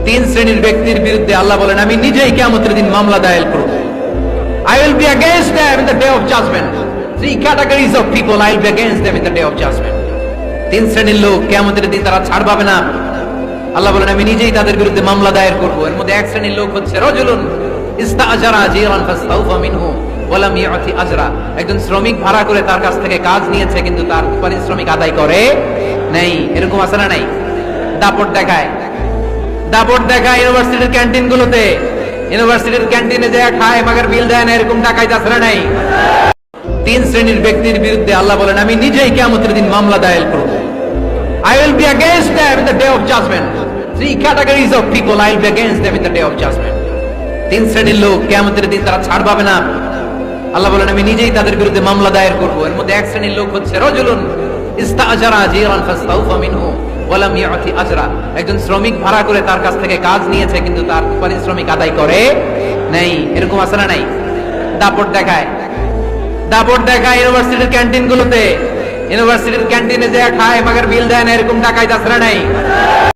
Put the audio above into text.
তিন শ্রেণীর ব্যক্তির বিরুদ্ধে আল্লাহ বলেন আমি নিজেই কিয়ামতের দিন মামলা দায়ের করব। I will be against them in the day of judgment. Three categories of people I will be against them in the day of judgment. তিন শ্রেণীর লোক কিয়ামতের দিন তারা ছাড় পাবে না। আল্লাহ বলেন আমি নিজেই তাদের বিরুদ্ধে মামলা দায়ের করব। এর মধ্যে এক শ্রেণীর লোক হচ্ছে রাজুলুন ইস্তাআজারা জিরান ফাস্তাউফা মিনহু ওয়া লাম ইয়াতি আজরা। একজন শ্রমিক ভাড়া করে তার কাছ থেকে কাজ নিয়েছে কিন্তু তার পারিশ্রমিক আদায় করে নাই। এরকম আছে না নাই? দাপট দেখায় ইউনিভার্সিটির ক্যান্টিন গুলোতে, ইউনিভার্সিটির ক্যান্টিনে যায় খায় মাগার বিল দেয় না, এরকম টাকায় যাচ্ছে নাই। তিন শ্রেণীর ব্যক্তির বিরুদ্ধে আল্লাহ বলেন আমি নিজেই কিয়ামতের দিন মামলা দায়ের করব। I will be against them in the day of judgment. Three categories of people I will be against them in the day of judgment. তিন শ্রেণীর লোক কিয়ামতের দিন তারা ছাড় পাবে না। আল্লাহ বলেন আমি নিজেই তাদের বিরুদ্ধে মামলা দায়ের করব। এর মধ্যে এক শ্রেণীর লোক হচ্ছে রাজুলুন ইস্তাআজারা জিরান ফাস্তাউফা মিনহু ওয়া লাম ইয়াতি আজরা। একজন শ্রমিক ভাড়া করে তার কাছ থেকে কাজ নিয়েছে কিন্তু তার পারিশ্রমিক আদায় করে নাই। এরকম আছে না নাই? দাপট দেখায় ইউনিভার্সিটির ক্যান্টিন গুলোতে, ইউনিভার্সিটির ক্যান্টিনে যায় খায় মাগার বিল দেয় না, এরকম টাকায় যাচ্ছে নাই।